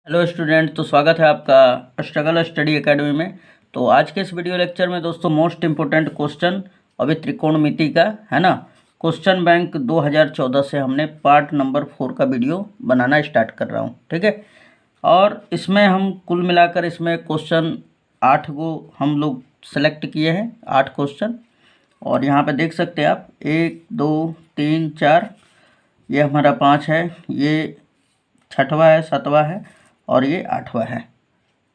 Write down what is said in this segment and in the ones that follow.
Hello student, तो स्वागत है आपका स्ट्रगल स्टडी एकेडमी में। तो आज के इस वीडियो लेक्चर में दोस्तों मोस्ट इम्पोर्टेंट क्वेश्चन अभी त्रिकोणमिति का है ना। क्वेश्चन बैंक 2014 से हमने पार्ट नंबर 4 का वीडियो बनाना स्टार्ट कर रहा हूँ, ठीक है। और इसमें हम कुल मिलाकर इसमें क्वेश्चन 8 को हम लोग सेलेक्ट किए हैं, 8 क्वेश्चन। और यहाँ पे देख सकते हैं आप 1 2 3 4, ये हमारा 5 है, ये 6वां है, 7वां है और ये 8वां है।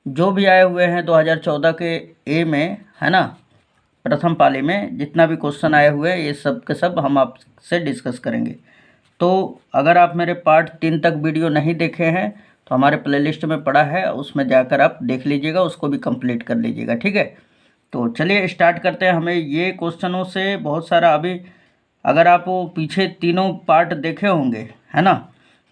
जो भी आए हुए हैं 2014 के ए में है ना, प्रथम पाली में जितना भी क्वेश्चन आए हुए हैं ये सब के सब हम आपसे डिस्कस करेंगे। तो अगर आप मेरे पार्ट 3 तक वीडियो नहीं देखे हैं तो हमारे प्लेलिस्ट में पड़ा है, उसमें जाकर आप देख लीजिएगा, उसको भी कंप्लीट कर लीजिएगा, ठीक है। तो चलिए स्टार्ट करते हैं। हमें ये क्वेश्चनों से बहुत सारा अभी, अगर आप वो पीछे तीनों पार्ट देखे होंगे है ना,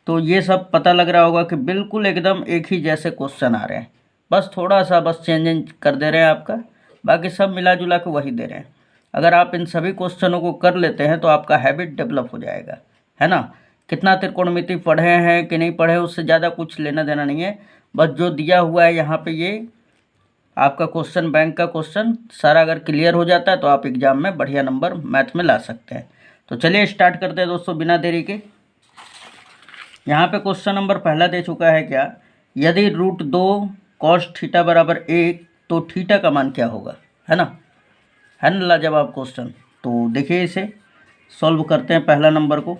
तो ये सब पता लग रहा होगा कि बिल्कुल एकदम एक ही जैसे क्वेश्चन आ रहे हैं, बस थोड़ा सा बस चेंज कर दे रहे हैं आपका, बाकी सब मिला जुला के वही दे रहे हैं। अगर आप इन सभी क्वेश्चनों को कर लेते हैं तो आपका हैबिट डेवलप हो जाएगा, है ना। कितना त्रिकोणमिति पढ़े हैं कि नहीं पढ़े उससे ज़्यादा कुछ लेना देना नहीं है, बस जो दिया हुआ है यहाँ पे ये आपका क्वेश्चन बैंक का क्वेश्चन सारा अगर क्लियर हो जाता है तो आप एग्जाम में बढ़िया नंबर मैथ में ला सकते हैं। तो चलिए स्टार्ट करते हैं दोस्तों बिना देरी के। यहाँ पे क्वेश्चन नंबर पहला दे चुका है क्या, यदि √2 cos थीटा बराबर 1 तो थीटा का मान क्या होगा, है ना लाजवाब क्वेश्चन। तो देखिए इसे सॉल्व करते हैं। पहला नंबर को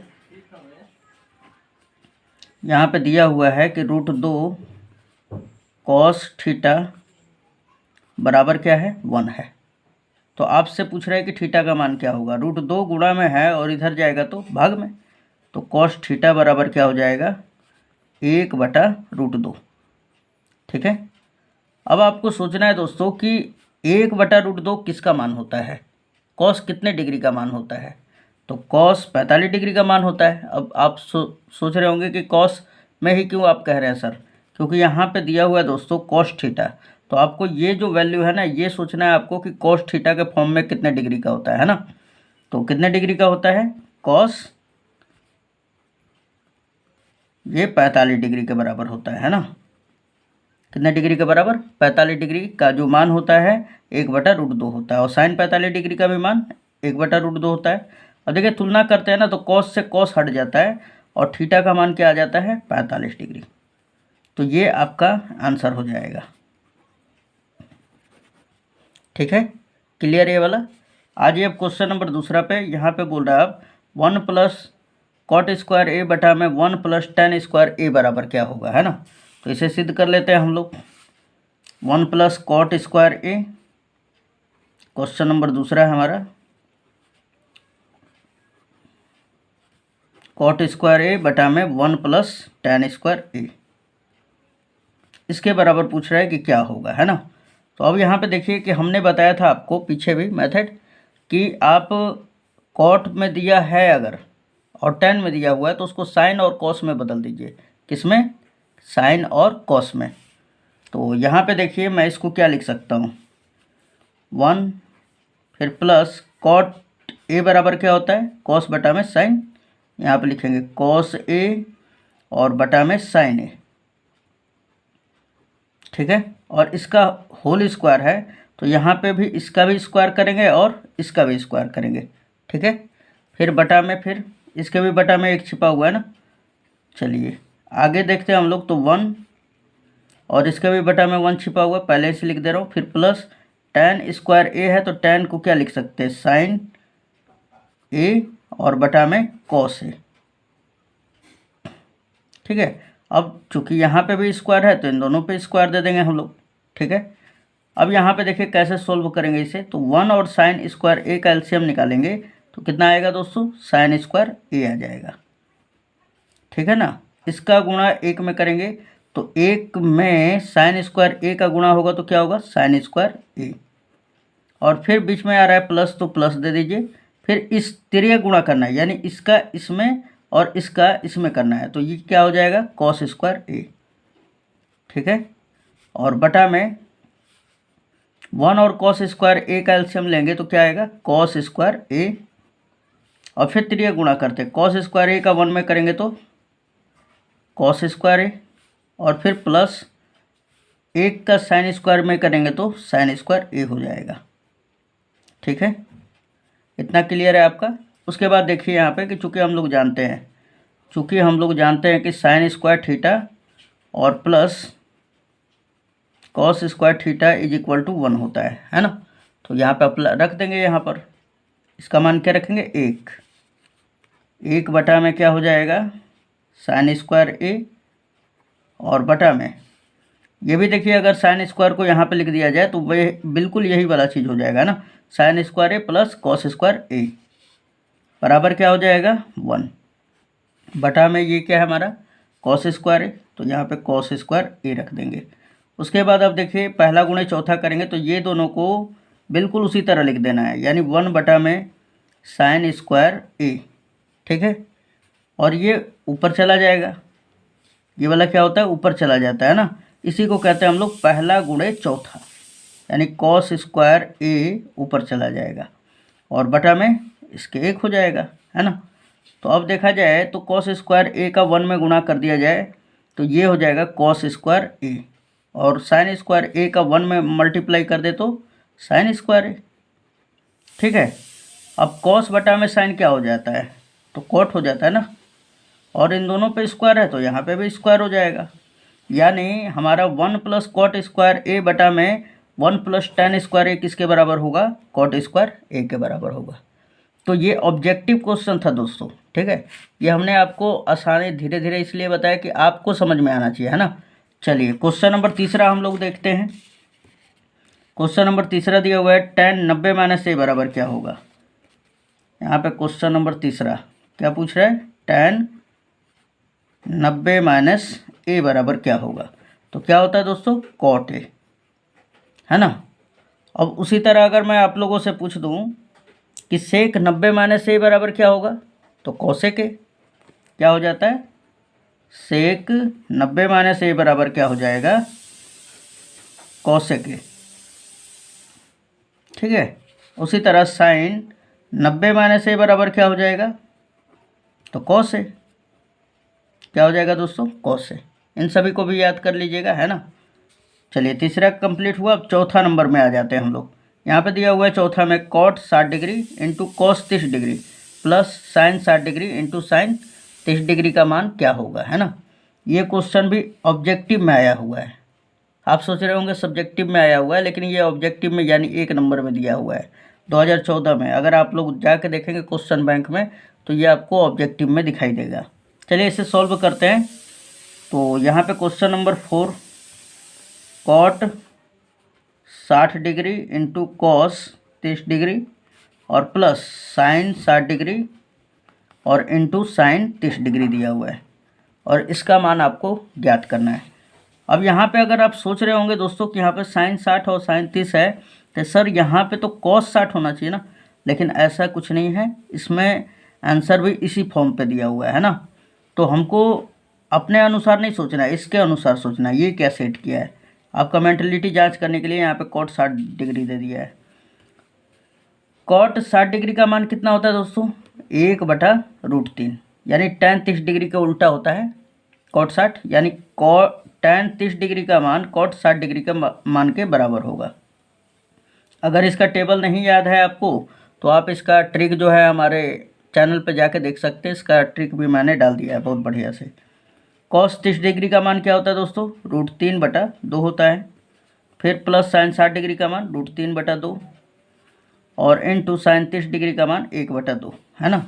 यहाँ पे दिया हुआ है कि √2 cos थीटा बराबर क्या है, 1 है। तो आपसे पूछ रहा है कि थीटा का मान क्या होगा। √2 गुणा में है और इधर जाएगा तो भाग में, तो cos थीटा बराबर क्या हो जाएगा, 1/√2, ठीक है। अब आपको सोचना है दोस्तों कि 1/√2 किसका मान होता है, cos कितने डिग्री का मान होता है, तो cos 45 डिग्री का मान होता है। अब आप सोच रहे होंगे कि cos में ही क्यों आप कह रहे हैं सर, क्योंकि यहाँ पे दिया हुआ है दोस्तों cos थीटा, तो आपको ये जो वैल्यू है ना ये सोचना है आपको कि cos थीटा के फॉर्म में कितने डिग्री का होता है ना। तो कितने डिग्री का होता है cos, ये 45 डिग्री के बराबर होता है ना। कितने डिग्री के बराबर, 45 डिग्री का जो मान होता है 1/√2 होता है, और साइन 45 डिग्री का भी मान 1/√2 होता है। अब देखिए तुलना करते हैं ना तो cos से cos हट जाता है और थीटा का मान क्या आ जाता है, 45 डिग्री। तो ये आपका आंसर हो जाएगा, ठीक है। क्लियर ये वाला। आज ये अब क्वेश्चन नंबर दूसरा पे, यहाँ पे बोल रहा है अब 1 + cot² a बटा में 1 + tan² a बराबर क्या होगा, है ना। तो इसे सिद्ध कर लेते हैं हम लोग। 1 + cot² a, क्वेश्चन नंबर दूसरा है हमारा, cot² a बटा में 1 + tan² a, इसके बराबर पूछ रहा है कि क्या होगा, है ना। तो अब यहाँ पे देखिए कि हमने बताया था आपको पीछे भी मेथड कि आप कॉट में दिया है अगर और tan में दिया हुआ है तो उसको साइन और कॉस में बदल दीजिए। किसमें, साइन और कॉस में। तो यहाँ पे देखिए मैं इसको क्या लिख सकता हूँ, 1 फिर प्लस कॉट ए बराबर क्या होता है, कॉस बटा में साइन, यहाँ पे लिखेंगे कॉस ए और बटा में साइन ए, ठीक है। और इसका होल स्क्वायर है तो यहाँ पे भी इसका भी स्क्वायर करेंगे और इसका भी स्क्वायर करेंगे, ठीक है। फिर बटा में, फिर इसके भी बटा में 1 छिपा हुआ है ना। चलिए आगे देखते हैं हम लोग। तो 1 और इसके भी बटा में 1 छिपा हुआ, पहले से लिख दे रहा हूँ। फिर प्लस tan² a है तो tan को क्या लिख सकते हैं, साइन a और बटा में कॉस a, ठीक है। अब चूंकि यहाँ पे भी स्क्वायर है तो इन दोनों पे स्क्वायर दे देंगे हम लोग, ठीक है। अब यहाँ पे देखिए कैसे सोल्व करेंगे इसे। तो 1 और sin² a का एलसीएम निकालेंगे तो कितना आएगा दोस्तों, sin² a आ जाएगा, ठीक है ना। इसका गुणा 1 में करेंगे तो 1 में sin² a का गुणा होगा तो क्या होगा, sin² a, और फिर बीच में आ रहा है प्लस तो प्लस दे दीजिए। फिर इस तिर्यक गुणा करना है, यानी इसका इसमें और इसका इसमें करना है, तो ये क्या हो जाएगा, cos² a, ठीक है। और बटा में 1 और cos² a का एलसीएम लेंगे तो क्या आएगा, cos² a, और फिर तिर्यक गुणा करते हैं, cos² a का 1 में करेंगे तो cos² a, और फिर प्लस 1 का साइन स्क्वायर में करेंगे तो साइन स्क्वायर ए हो जाएगा। ठीक है, इतना क्लियर है आपका। उसके बाद देखिए यहाँ पे कि चूँकि हम लोग जानते हैं कि साइन स्क्वायर थीटा और plus cos square theta is equal to 1 होता है ना। तो यहाँ पे रख देंगे, यहाँ पर इसका मान क्या रखेंगे, 1 बटा में क्या हो जाएगा, साइन स्क्वायर ए, और बटा में ये भी देखिए अगर साइन स्क्वायर को यहाँ पे लिख दिया जाए तो वह बिल्कुल यही वाला चीज़ हो जाएगा ना, साइन स्क्वायर ए प्लस कॉस स्क्वायर ए बराबर क्या हो जाएगा 1, बटा में ये क्या है हमारा कॉस स्क्वायर ए, तो यहाँ पे कॉस स्क्वायर ए रख देंगे। उसके बाद अब देखिए पहला गुणे चौथा करेंगे तो ये दोनों को बिल्कुल उसी तरह लिख देना है, यानी 1 बटा में साइन स्क्वायर ए। ठीक है, और ये ऊपर चला जाएगा, ये वाला क्या होता है ऊपर चला जाता है ना, इसी को कहते हैं हम लोग पहला गुणे चौथा, यानी कॉस स्क्वायर ए ऊपर चला जाएगा और बटा में इसके 1 हो जाएगा, है ना। तो अब देखा जाए तो कॉस स्क्वायर ए का 1 में गुणा कर दिया जाए तो ये हो जाएगा कॉस स्क्वायर ए, और साइन स्क्वायर ए का 1 में मल्टीप्लाई कर दे तो साइन स्क्वायर ए। ठीक है, अब कॉस बटा में साइन क्या हो जाता है, तो कॉट हो जाता है ना, और इन दोनों पे स्क्वायर है तो यहाँ पे भी स्क्वायर हो जाएगा, यानी हमारा 1 प्लस कॉट स्क्वायर ए बटा में 1 प्लस टेन स्क्वायर ए किसके बराबर होगा, कॉट स्क्वायर ए के बराबर होगा। तो ये ऑब्जेक्टिव क्वेश्चन था दोस्तों। ठीक है, ये हमने आपको आसानी धीरे धीरे इसलिए बताया कि आपको समझ में आना चाहिए, है ना। चलिए क्वेश्चन नंबर तीसरा हम लोग देखते हैं। क्वेश्चन नंबर तीसरा दिया हुआ है tan 90 माइनस ए बराबर क्या होगा। यहाँ पे क्वेश्चन नंबर तीसरा क्या पूछ रहा है, tan 90 माइनस ए बराबर क्या होगा। तो क्या होता है दोस्तों, कॉट ए, है ना। अब उसी तरह अगर मैं आप लोगों से पूछ दूं कि सेक 90 माइनस ए बराबर क्या होगा, तो कॉसेक ए क्या हो जाता है, सेक 90 माइनस ए बराबर क्या हो जाएगा, कॉसेक ए। ठीक है, उसी तरह साइन 90 माइनस ए बराबर क्या हो जाएगा, तो कॉस ए क्या हो जाएगा दोस्तों, कॉस ए। इन सभी को भी याद कर लीजिएगा, है ना। चलिए तीसरा कंप्लीट हुआ। अब चौथा नंबर में आ जाते हैं हम लोग। यहाँ पे दिया हुआ है चौथा में cot 60 degree into cos 30 degree plus sine 60 degree into sine 30 degree का मान क्या होगा, है ना। ये क्वेश्चन भी ऑब्जेक्टिव में आया हुआ है। आप सोच रहे होंगे सब्जेक्टिव में आया हुआ है, लेकिन ये ऑब्जेक्टिव में यानी 1 नंबर में दिया हुआ है 2014 में। अगर आप लोग जाके देखेंगे क्वेश्चन बैंक में तो ये आपको ऑब्जेक्टिव में दिखाई देगा। चलिए इसे सॉल्व करते हैं। तो यहाँ पे question number 4 cot 60 degree into cos 30 degree और प्लस साइन 60 डिग्री और इंटू साइन 30 डिग्री दिया हुआ है, और इसका मान आपको ज्ञात करना है। अब यहाँ पे अगर आप सोच रहे होंगे दोस्तों कि यहाँ पे साइन 60 और साइन 30 है, तो सर यहाँ पे तो कॉस 60 होना चाहिए ना, लेकिन ऐसा कुछ नहीं है। इसमें आंसर भी इसी फॉर्म पे दिया हुआ है ना। तो हमको अपने अनुसार नहीं सोचना है, इसके अनुसार सोचना है। ये क्या सेट किया है, आपका मेंटलिटी जांच करने के लिए यहाँ पे कॉट 60 डिग्री दे दिया है। कॉट 60 डिग्री का मान कितना होता है दोस्तों, 1/√3, यानी tan 30 डिग्री का उल्टा होता है कॉट 60, यानी tan 30 डिग्री का मान कॉट 60 डिग्री का मान के बराबर होगा। अगर इसका टेबल नहीं याद है आपको तो आप इसका ट्रिक जो है हमारे चैनल पे जाके देख सकते हैं। इसका ट्रिक भी मैंने डाल दिया है बहुत बढ़िया से। कॉस 30 डिग्री का मान क्या होता है दोस्तों, √3/2 होता है। फिर प्लस साइन 60 डिग्री का मान √3/2 और इंटू साइन 30 डिग्री का मान 1/2, है ना।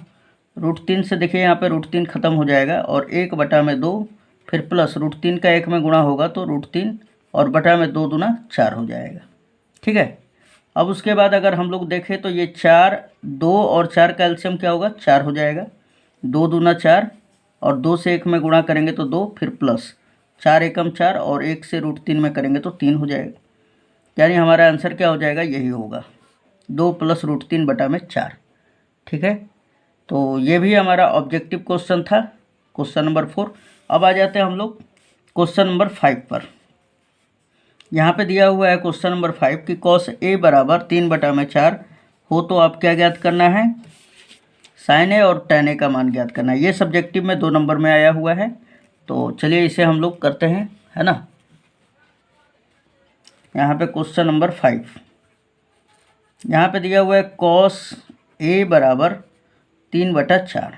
√3 से देखिए यहाँ पे √3 खत्म हो जाएगा और 1/2 फिर प्लस √3 का 1 में गुणा होगा तो √3 और बटा में 2 दूना 4 हो जाएगा। ठीक है, अब उसके बाद अगर हम लोग देखें तो ये 4, 2 और 4 का एलसीएम क्या होगा, 4 हो जाएगा। 2 दूना 4 और 2 से 1 में गुणा करेंगे तो 2, फिर प्लस 4 एकम 4 और 1 से √3 में करेंगे तो 3 हो जाएगा। यानी हमारा आंसर क्या हो जाएगा, यही होगा 2 प्लस √3/4। ठीक है, तो ये भी हमारा ऑब्जेक्टिव क्वेश्चन था, क्वेश्चन नंबर 4। अब आ जाते हैं हम लोग क्वेश्चन नंबर 5 पर। यहाँ पे दिया हुआ है क्वेश्चन नंबर 5 कि कॉस ए बराबर 3/4 हो तो आप क्या ज्ञात करना है, साइन ए और tan ए का मान ज्ञात करना है। ये सब्जेक्टिव में 2 नंबर में आया हुआ है। तो चलिए इसे हम लोग करते हैं है ना। यहाँ पे क्वेश्चन नंबर 5, यहाँ पे दिया हुआ है कॉस ए बराबर 3/4।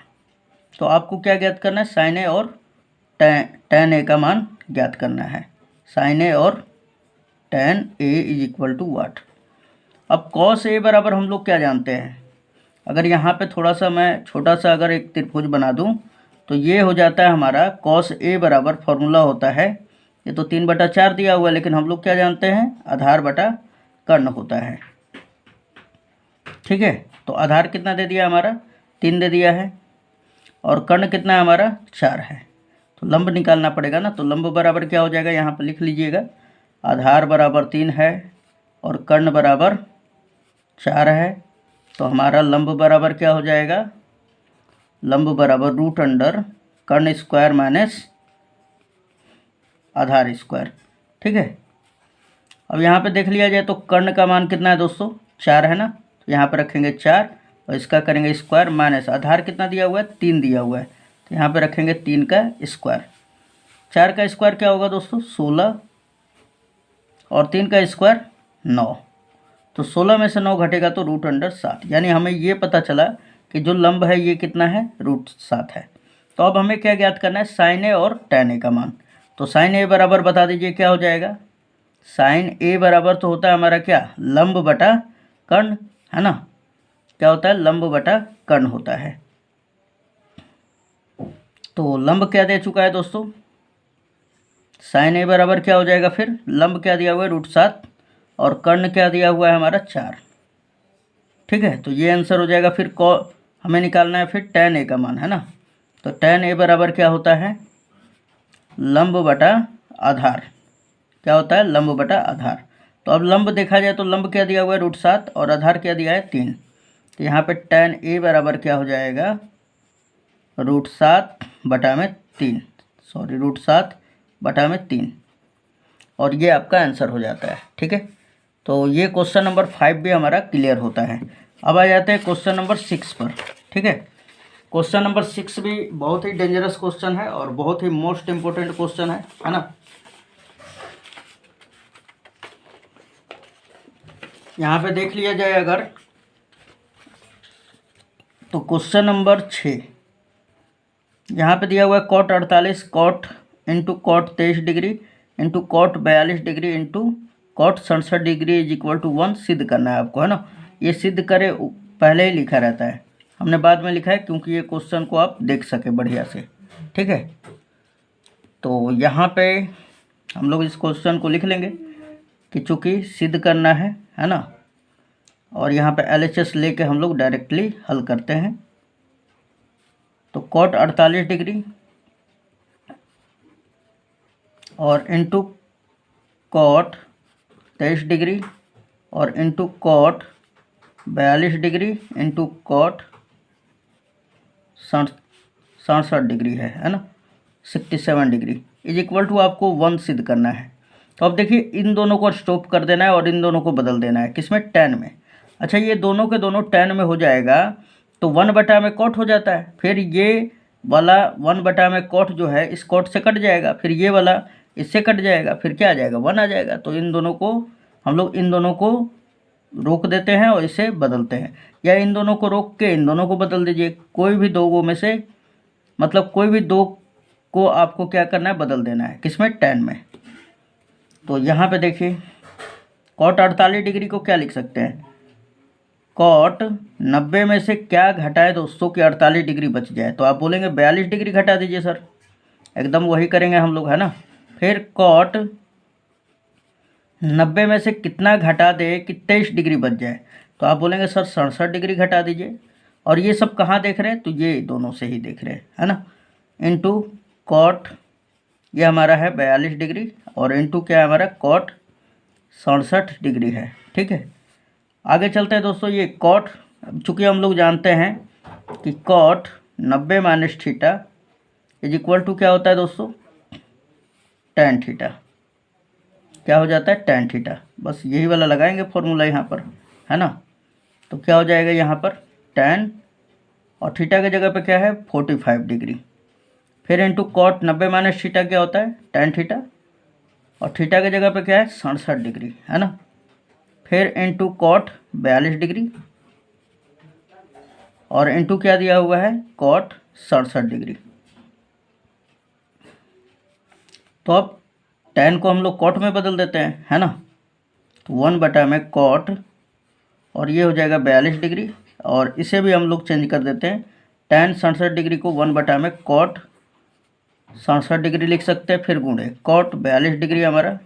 तो आपको क्या ज्ञात करना है, साइन ए और टेन ए का मान ज्ञात करना है। साइन ए और tan A is equal to what. अब कॉस ए बराबर हम लोग क्या जानते हैं, अगर यहाँ पे थोड़ा सा मैं छोटा सा अगर एक त्रिभुज बना दूँ तो ये हो जाता है हमारा कॉस ए बराबर फॉर्मूला होता है, ये तो 3/4 दिया हुआ है, लेकिन हम लोग क्या जानते हैं, आधार बटा कर्ण होता है। ठीक है, तो आधार कितना दे दिया हमारा, 3 दे दिया है, और कर्ण कितना है हमारा, 4 है। तो लंब निकालना पड़ेगा ना, तो लंब बराबर क्या हो जाएगा, यहाँ पर लिख लीजिएगा, आधार बराबर 3 है और कर्ण बराबर 4 है। तो हमारा लंब बराबर क्या हो जाएगा, लंब बराबर √अंडर कर्ण स्क्वायर माइनस आधार स्क्वायर। ठीक है, अब यहाँ पे देख लिया जाए तो कर्ण का मान कितना है दोस्तों, 4 है ना, तो यहाँ पे रखेंगे 4 और इसका करेंगे स्क्वायर माइनस आधार कितना दिया हुआ है, 3 दिया हुआ है, तो यहाँ पे रखेंगे 3 का स्क्वायर। 4 का स्क्वायर क्या होगा दोस्तों, 16, और 3 का स्क्वायर 9। तो 16 में से 9 घटेगा तो √7, यानी हमें ये पता चला कि जो लंब है ये कितना है, √7 है। तो अब हमें क्या ज्ञात करना है, साइन ए और टेन ए का मान। तो साइन ए बराबर बता दीजिए क्या हो जाएगा, साइन ए बराबर तो होता है हमारा क्या, लंब बटा कर्ण, है ना, क्या होता है, लंब बटा कर्ण होता है। तो लंब क्या दे चुका है दोस्तों, साइन ए बराबर क्या हो जाएगा, फिर लंब क्या दिया हुआ है, √7, और कर्ण क्या दिया हुआ है हमारा 4। ठीक है, तो ये आंसर हो जाएगा। फिर हमें निकालना है फिर टेन ए का मान, है ना, तो टेन ए बराबर क्या होता है, लंब बटा आधार, क्या होता है, लंब बटा आधार। तो अब लंब देखा जाए तो लंब क्या दिया हुआ है, √7, और आधार क्या दिया है, 3। तो यहाँ पे टेन ए बराबर क्या हो जाएगा, √7/3, सॉरी √7/3, और ये आपका आंसर हो जाता है। ठीक है, तो ये क्वेश्चन नंबर 5 भी हमारा क्लियर होता है। अब आ जाते हैं क्वेश्चन नंबर 6 पर। ठीक है, क्वेश्चन नंबर 6 भी बहुत ही डेंजरस क्वेश्चन है और बहुत ही मोस्ट इम्पोर्टेंट क्वेश्चन है ना। यहाँ पे देख लिया जाए अगर, तो क्वेश्चन नंबर 6 यहाँ पे दिया हुआ है cot 48 cot into cot 23 degree into cot 42 degree into cot 67 degree is equal to 1 सिद्ध करना है आपको, है ना। ये सिद्ध करे पहले ही लिखा रहता है, हमने बाद में लिखा है क्योंकि ये क्वेश्चन को आप देख सके बढ़िया से। ठीक है, तो यहाँ पे हम लोग इस क्वेश्चन को लिख लेंगे कि चूँकि सिद्ध करना है ना, और यहाँ पे LHS लेके हम लोग डायरेक्टली हल करते हैं। तो कॉट 48 डिग्री और इंटू कॉट 23 डिग्री और into cot 42 degree into cot 67 degree है ना, 67 डिग्री इज इक्वल टू आपको 1 सिद्ध करना है। तो अब देखिए इन दोनों को स्टॉप कर देना है और इन दोनों को बदल देना है, किसमें, टेन में। अच्छा, ये दोनों के दोनों टेन में हो जाएगा तो 1 में कॉट हो जाता है, फिर ये वाला 1 में कॉट जो है इस कॉट से कट जाएगा, फिर ये वाला इससे कट जाएगा, फिर क्या आ जाएगा, 1 आ जाएगा। तो इन दोनों को हम लोग इन दोनों को रोक देते हैं और इसे बदलते हैं, या इन दोनों को रोक के इन दोनों को बदल दीजिए, कोई भी दो में से, मतलब कोई भी दो को आपको क्या करना है, बदल देना है, किसमें, टेन में। तो यहाँ पे देखिए कॉट 48 डिग्री को क्या लिख सकते हैं, कॉट 90 में से क्या घटाए दोस्तों कि 48 डिग्री बच जाए, तो आप बोलेंगे 42 डिग्री घटा दीजिए सर, एकदम वही करेंगे हम लोग, है ना। फिर कॉट 90 में से कितना घटा दे कि 23 डिग्री बच जाए, तो आप बोलेंगे सर 67 डिग्री घटा दीजिए। और ये सब कहाँ देख रहे हैं, तो ये दोनों से ही देख रहे हैं, है ना। इंटू कॉट ये हमारा है 42 डिग्री और इंटू क्या है हमारा, कॉट 67 डिग्री है। ठीक है, आगे चलते हैं दोस्तों। ये कॉट, चूँकि हम लोग जानते हैं कि cot 90 minus theta is equal to क्या होता है दोस्तों, टेन थीटा, क्या हो जाता है, टेन थीटा। बस यही वाला लगाएंगे फॉर्मूला यहाँ पर, है ना। तो क्या हो जाएगा यहाँ पर टेन, और थीटा की जगह पे क्या है 45 डिग्री, फिर इंटू कॉट 90 माइनस थीटा क्या होता है टेन थीटा, और थीटा की जगह पे क्या है 67 डिग्री, है ना। फिर इंटू कॉट 42 डिग्री और इंटू क्या दिया हुआ है कॉट 67 डिग्री। तो अब tan को हम लोग कॉट में बदल देते हैं, है ना। तो 1 में कॉट और ये हो जाएगा 42 डिग्री और इसे भी हम लोग चेंज कर देते हैं। tan 67 डिग्री को 1 में कॉट 67 डिग्री लिख सकते हैं, फिर गुणे कॉट 42 डिग्री हमारा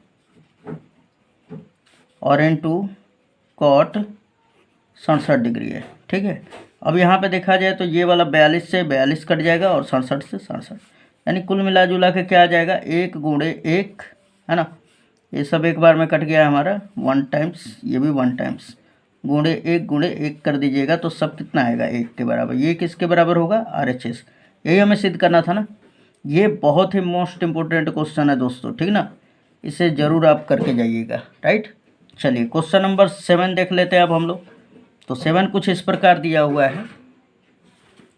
और इंटू कॉट 67 डिग्री है, ठीक है। अब यहाँ पे देखा जाए तो ये वाला 42 से 42 कट जाएगा और 67 से 67, यानी कुल मिला जुला के क्या आ जाएगा 1 गुणे 1, है ना। ये सब एक बार में कट गया हमारा 1 टाइम्स, ये भी 1 टाइम्स, गुणे 1 कर दीजिएगा तो सब कितना आएगा 1 के बराबर। ये किसके बराबर होगा RHS। यही हमें सिद्ध करना था ना। ये बहुत ही मोस्ट इम्पोर्टेंट क्वेश्चन है दोस्तों, ठीक ना। इसे ज़रूर आप करके जाइएगा, राइट। चलिए क्वेश्चन नंबर 7 देख लेते हैं अब हम लोग। तो 7 कुछ इस प्रकार दिया हुआ है,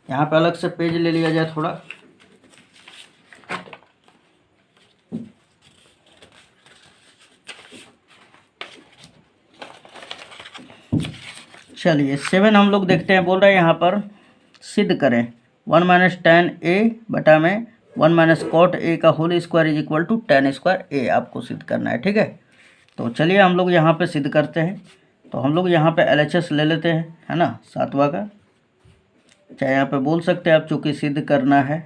यहाँ पे अलग से पेज ले लिया जाए थोड़ा। चलिए 7 हम लोग देखते हैं। बोल रहे हैं यहाँ पर सिद्ध करें 1 - tan a बटा में 1 - cot a का whole square is equal to tan square a आपको सिद्ध करना है, ठीक है। तो चलिए हम लोग यहाँ पे सिद्ध करते हैं। तो हम लोग यहाँ पे LHS ले लेते हैं, है ना, 7वां का, चाहे यहाँ पे बोल सकते हैं आप, चूँकि सिद्ध करना है,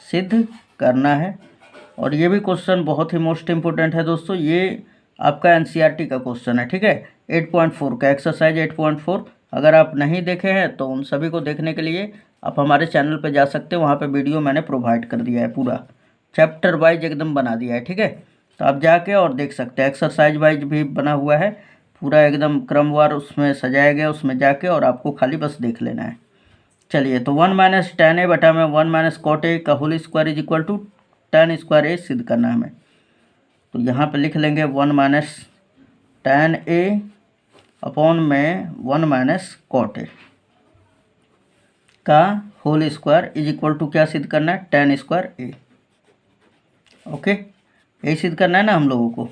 सिद्ध करना है। और ये भी क्वेश्चन बहुत ही मोस्ट इम्पोर्टेंट है दोस्तों। ये आपका NCERT का क्वेश्चन है, ठीक है, 8.4 का, एक्सरसाइज 8.4। अगर आप नहीं देखे हैं तो उन सभी को देखने के लिए आप हमारे चैनल पर जा सकते हैं, वहाँ पे वीडियो मैंने प्रोवाइड कर दिया है, पूरा चैप्टर वाइज एकदम बना दिया है, ठीक है। तो आप जाके और देख सकते हैं, एक्सरसाइज वाइज भी बना हुआ है पूरा एकदम क्रमवार, उसमें सजाया गया, उसमें जाके और आपको खाली बस देख लेना है। चलिए तो 1 - tan a बटा में 1 - cot a का whole square is equal to tan square a सिद्ध करना है हमें। तो यहाँ पे लिख लेंगे 1 - tan a अपॉन में 1 - cot a का whole square is equal to क्या सिद्ध करना है tan स्क्वायर a। ओके, यही सिद्ध करना है ना हम लोगों को।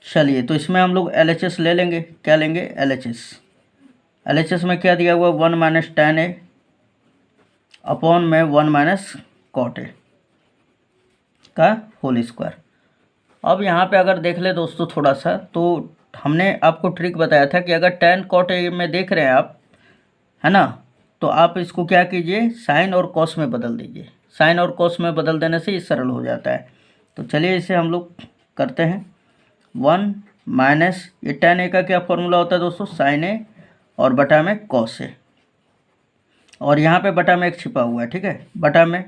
चलिए तो इसमें हम लोग LHS ले लेंगे। क्या लेंगे LHS में क्या दिया हुआ 1 - tan a अपॉन में 1 - cot a का होल स्क्वायर। अब यहाँ पे अगर देख ले दोस्तों थोड़ा सा, तो हमने आपको ट्रिक बताया था कि अगर tan cot a में देख रहे हैं आप, है ना, तो आप इसको क्या कीजिए साइन और कॉस में बदल दीजिए। साइन और कॉस में बदल देने से ये सरल हो जाता है। तो चलिए इसे हम लोग करते हैं। 1 - ये tan a का क्या फॉर्मूला होता है दोस्तों, sin a और बटा में cos a, और यहाँ पे बटा में एक छिपा हुआ है, ठीक है, बटा में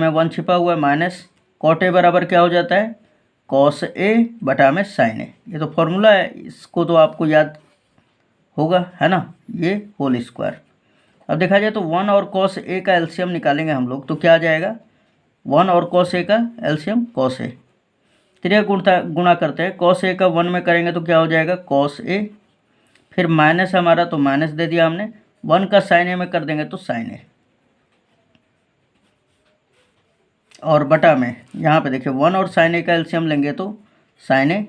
1 छिपा हुआ है माइनस cot a बराबर क्या हो जाता है cos a बटा में sin a। ये तो फॉर्मूला है, इसको तो आपको याद होगा, है ना, ये होल स्क्वायर। अब देखा जाए तो 1 और cos a का एलसीएम निकालेंगे हम लोग, तो क्या आ जाएगा 1 और cos a का एलसीएम cos a, त्रिया गुणा करते हैं, cos a का 1 में करेंगे तो क्या हो जाएगा cos a, फिर माइनस हमारा तो माइनस दे दिया हमने, 1 का sin a में कर देंगे तो sin a, और बटा में यहाँ पे देखिए 1 और sin a का एलसीएम लेंगे तो sin a,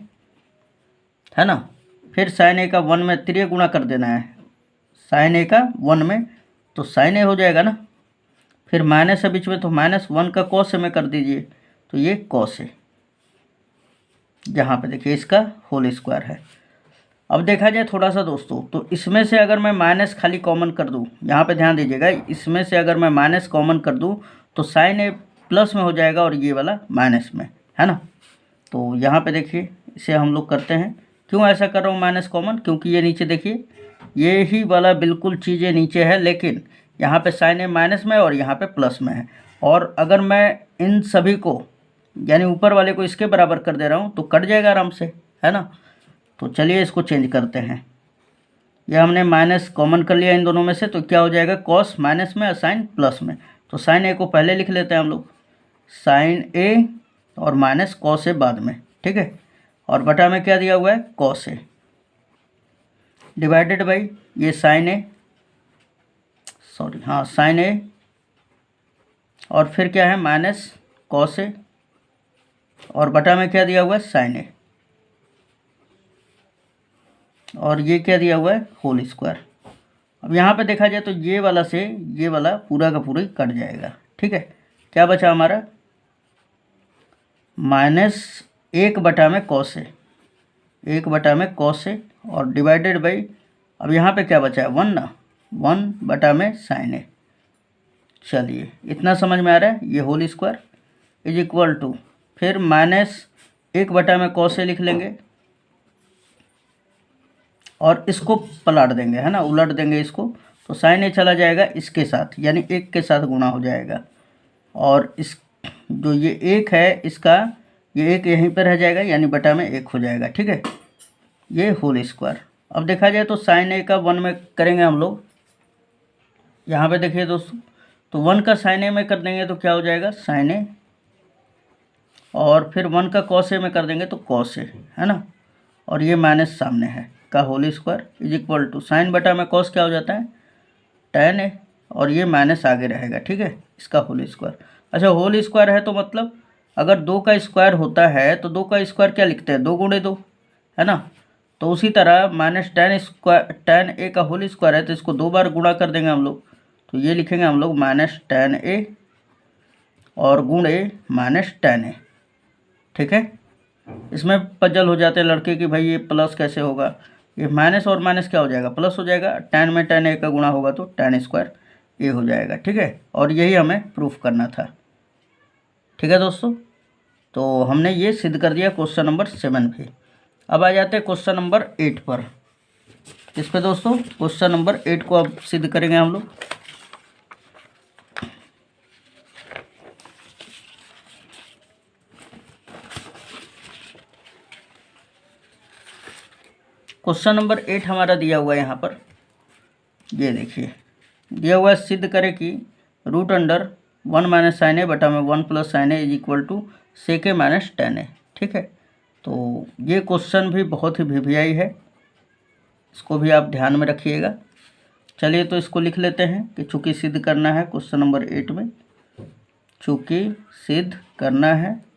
है ना, फिर sin a का 1 में त्रिया गुणा कर देना है, sin a का 1 में तो sin a हो जाएगा ना, फिर माइनस है बीच में तो -1 का cos a में कर दीजिए तो ये cos a, यहाँ पे देखिए इसका होल स्क्वायर है। अब देखा जाए थोड़ा सा दोस्तों, तो इसमें से अगर मैं माइनस खाली कॉमन कर दूँ, यहाँ पे ध्यान दीजिएगा, इसमें से अगर मैं माइनस कॉमन कर दूँ तो sin a प्लस में हो जाएगा और ये वाला माइनस में, है ना। तो यहाँ पे देखिए इसे हम लोग करते हैं। क्यों ऐसा कर रहा हूँ माइनस कॉमन, क्योंकि ये नीचे देखिए ये ही वाला बिल्कुल चीज़ें नीचे है, लेकिन यहाँ पे sin a माइनस में और यहाँ पे प्लस में है। और अगर मैं इन सभी को यानी ऊपर वाले को इसके बराबर कर दे रहा हूँ तो कट जाएगा आराम से, है ना। तो चलिए इसको चेंज करते हैं। यह हमने माइनस कॉमन कर लिया इन दोनों में से, तो क्या हो जाएगा कॉस माइनस में और साइन प्लस में। तो साइन ए को पहले लिख लेते हैं हम लोग, साइन ए और माइनस कॉस ए बाद में, ठीक है, और बटा में क्या दिया हुआ है कॉस ए डिवाइडेड बाई ये साइन ए, सॉरी हाँ साइन ए, और फिर क्या है माइनस कॉस ए और बटा में क्या दिया हुआ है साइन ए और ये क्या दिया हुआ है होल स्क्वायर। अब यहाँ पे देखा जाए तो ये वाला से ये वाला पूरा का पूरा ही कट जाएगा। ठीक है, क्या बचा हमारा -1/cos ए, 1/cos ए और डिवाइडेड बाई, अब यहाँ पे क्या बचा है 1 ना, 1/sin ए। चलिए इतना समझ में आ रहा है। ये whole square is equal to फिर -1/cos ए लिख लेंगे और इसको पलट देंगे, है ना, उलट देंगे इसको, तो साइन ए चला जाएगा इसके साथ, यानी 1 के साथ गुणा हो जाएगा और इस जो ये 1 है इसका ये 1 यहीं पर रह जाएगा, यानी बटा में 1 हो जाएगा। ठीक है, ये होल स्क्वायर। अब देखा जाए तो साइन ए का 1 में करेंगे हम लोग, यहाँ पे देखिए दोस्तों, तो 1 का साइन ए में कर देंगे तो क्या हो जाएगा साइन ए और फिर 1 का कॉस ए में कर देंगे तो कॉस ए, है ना, और ये माइनस सामने है का whole square is equal to sine बटा में कॉस क्या हो जाता है tan ए और ये माइनस आगे रहेगा। ठीक है, इसका होल स्क्वायर। अच्छा होल स्क्वायर है तो मतलब अगर 2 का स्क्वायर होता है तो 2 का स्क्वायर क्या लिखते हैं 2 गुणे 2, है ना, तो उसी तरह tan ए का होल स्क्वायर है तो इसको 2 बार गुणा कर देंगे हम लोग, तो ये लिखेंगे हम लोग -tan ए और गुणे -tan ए। ठीक है, इसमें पजल हो जाते हैं लड़के कि भाई ये प्लस कैसे होगा, ये माइनस और माइनस क्या हो जाएगा प्लस हो जाएगा, tan में tan ए का गुणा होगा तो tan स्क्वायर ए हो जाएगा। ठीक है, और यही हमें प्रूफ करना था। ठीक है दोस्तों, तो हमने ये सिद्ध कर दिया क्वेश्चन नंबर 7 पे। अब आ जाते हैं क्वेश्चन नंबर 8 पर। इस पे दोस्तों क्वेश्चन नंबर 8 को अब सिद्ध करेंगे हम लोग। क्वेश्चन नंबर 8 हमारा दिया हुआ है यहाँ पर, ये देखिए दिया हुआ है, सिद्ध करें कि √1 - sin ए बटा में 1 + sin A is equal to sec a - tan A. ठीक है, तो ये क्वेश्चन भी बहुत ही वीवीआई है, इसको भी आप ध्यान में रखिएगा। चलिए तो इसको लिख लेते हैं कि चूँकि सिद्ध करना है क्वेश्चन नंबर 8 में, चूँकि सिद्ध करना है,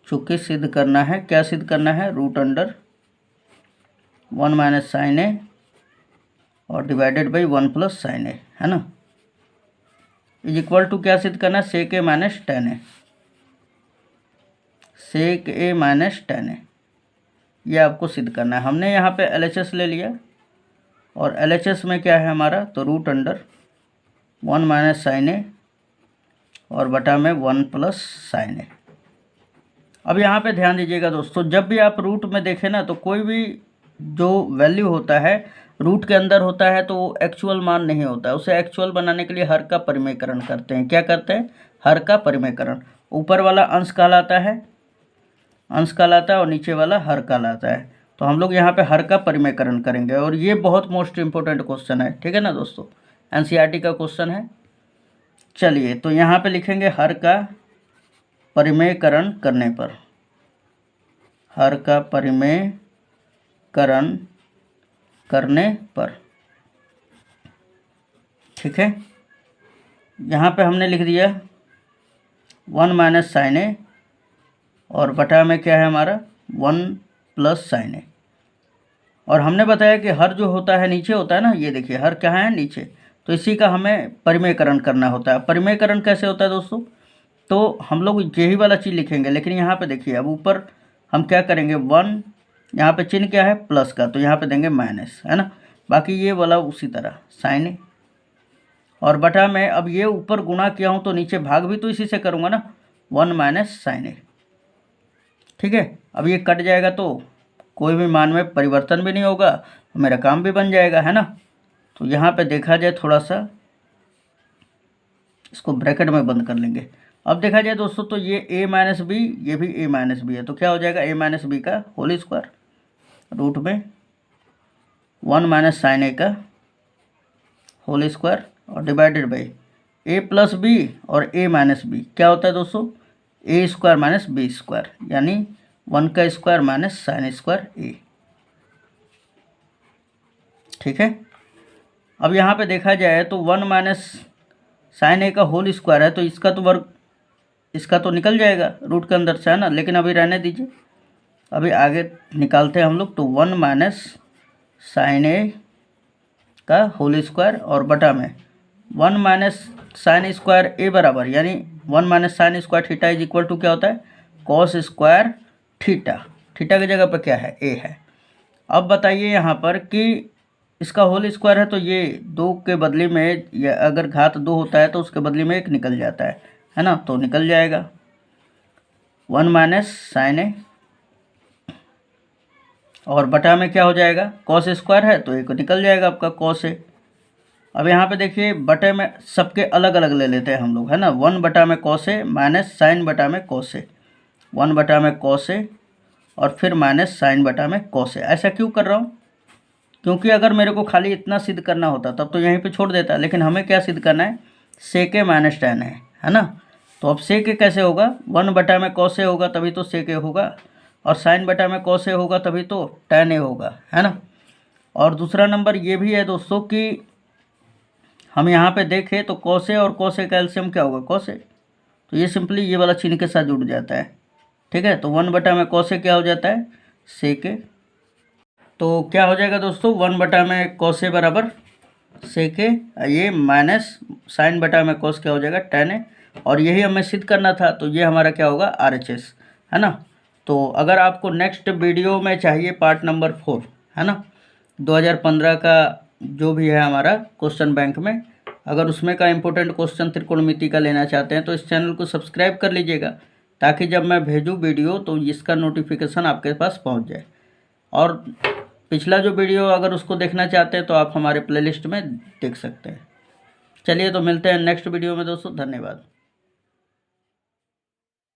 चूँकि सिद्ध करना है, क्या सिद्ध करना है √1 - sin ए और डिवाइडेड बाई 1 + sin ए, है ना, इज इक्वल टू क्या सिद्ध करना है sec a - tan A, sec a - tan ए, ये आपको सिद्ध करना है। हमने यहाँ पे LHS ले लिया और LHS में क्या है हमारा, तो √1 - sin ए और बटा में 1 + sin ए। अब यहाँ पे ध्यान दीजिएगा दोस्तों, जब भी आप रूट में देखें ना तो कोई भी जो वैल्यू होता है रूट के अंदर होता है तो वो एक्चुअल मान नहीं होता है, उसे एक्चुअल बनाने के लिए हर का परिमेयकरण करते हैं। क्या करते हैं, हर का परिमेयकरण। ऊपर वाला अंश कहलाता है, अंश कहलाता है और नीचे वाला हर कहलाता है, तो हम लोग यहाँ पे हर का परिमेयकरण करेंगे और ये बहुत मोस्ट इम्पोर्टेंट क्वेश्चन है। ठीक है ना दोस्तों, NCERT का क्वेश्चन है। चलिए तो यहाँ पे लिखेंगे हर का परिमेयकरण करने पर, हर का परिमेयकरण करने पर। ठीक है, यहाँ पे हमने लिख दिया 1 - sin ए और बटा में क्या है हमारा 1 + sin ए, और हमने बताया कि हर जो होता है नीचे होता है ना, ये देखिए हर क्या है नीचे, तो इसी का हमें परिमेयकरण करना होता है। परिमेयकरण कैसे होता है दोस्तों, तो हम लोग यही वाला चीज़ लिखेंगे, लेकिन यहाँ पे देखिए अब ऊपर हम क्या करेंगे 1, यहाँ पे चिन्ह क्या है प्लस का, तो यहाँ पे देंगे माइनस, है ना, बाकी ये वाला उसी तरह साइन ए और बटा में, अब ये ऊपर गुणा किया हूँ तो नीचे भाग भी तो इसी से करूँगा ना, 1 - sin ए। ठीक है, अब ये कट जाएगा तो कोई भी मान में परिवर्तन भी नहीं होगा, मेरा काम भी बन जाएगा, है ना। तो यहाँ पे देखा जाए थोड़ा सा, इसको ब्रैकेट में बंद कर लेंगे। अब देखा जाए दोस्तों तो ये a - b, ये भी a - b है, तो क्या हो जाएगा a - b का होल स्क्वायर रूट में 1 - sin a का होल स्क्वायर और डिवाइडेड बाई a + b और a - b क्या होता है दोस्तों a² - b², यानी 1 का square minus sine square a। ठीक है, अब यहाँ पे देखा जाए तो 1 - साइन ए का होल स्क्वायर है तो इसका तो वर्ग, इसका तो निकल जाएगा रूट के अंदर से, है ना। लेकिन अभी रहने दीजिए, अभी आगे निकालते हैं हम लोग। तो 1 माइनस साइन ए का होल स्क्वायर और बटा में 1 माइनस साइन स्क्वायर ए बराबर, यानी 1 minus sine square theta is equal to क्या होता है, कॉस स्क्वायर थीटा। थीटा की जगह पर क्या है, ए है। अब बताइए यहाँ पर कि इसका होल स्क्वायर है तो ये 2 के बदले में, या अगर घात 2 होता है तो उसके बदले में 1 निकल जाता है ना। तो निकल जाएगा 1 माइनस साइन ए और बटा में क्या हो जाएगा, कॉस स्क्वायर है तो 1 निकल जाएगा आपका कॉस ए। अब यहाँ पे देखिए बटे में सबके अलग अलग ले लेते हैं हम लोग, है ना। 1 बटा में कॉस ए माइनस साइन बटा में कॉस ए, 1 बटा में कॉस ए और फिर माइनस साइन बटा में कॉस ए। ऐसा क्यों कर रहा हूँ, क्योंकि अगर मेरे को खाली इतना सिद्ध करना होता तब तो यहीं पे छोड़ देता, लेकिन हमें क्या सिद्ध करना है, सेक ए माइनस टेन है ना। तो अब सेक ए कैसे होगा, 1 बटा में कॉस ए होगा तभी तो सेक ए होगा, और साइन बटा में कॉस ए होगा तभी तो टेन ए होगा, है ना। और दूसरा नंबर ये भी है दोस्तों कि हम यहाँ पे देखें तो कॉस ए और कॉस ए का एलसीएम क्या होगा, कॉस ए। तो ये सिंपली ये वाला चिन्ह के साथ जुड़ जाता है, ठीक है। तो 1 बटा में कॉस ए क्या हो जाता है, सेक ए। तो क्या हो जाएगा दोस्तों, 1 बटा में कॉस ए बराबर सेक ए, ये माइनस साइन बटा में कॉस क्या हो जाएगा, टेन ए। और यही हमें सिद्ध करना था, तो ये हमारा क्या होगा, RHS, है ना। तो अगर आपको नेक्स्ट वीडियो में चाहिए पार्ट नंबर 4, है ना, 2015 का जो भी है हमारा क्वेश्चन बैंक में, अगर उसमें का इम्पोर्टेंट क्वेश्चन त्रिकोणमिति का लेना चाहते हैं तो इस चैनल को सब्सक्राइब कर लीजिएगा, ताकि जब मैं भेजूँ वीडियो तो इसका नोटिफिकेशन आपके पास पहुंच जाए। और पिछला जो वीडियो अगर उसको देखना चाहते हैं तो आप हमारे प्लेलिस्ट में देख सकते हैं। चलिए तो मिलते हैं नेक्स्ट वीडियो में दोस्तों, धन्यवाद।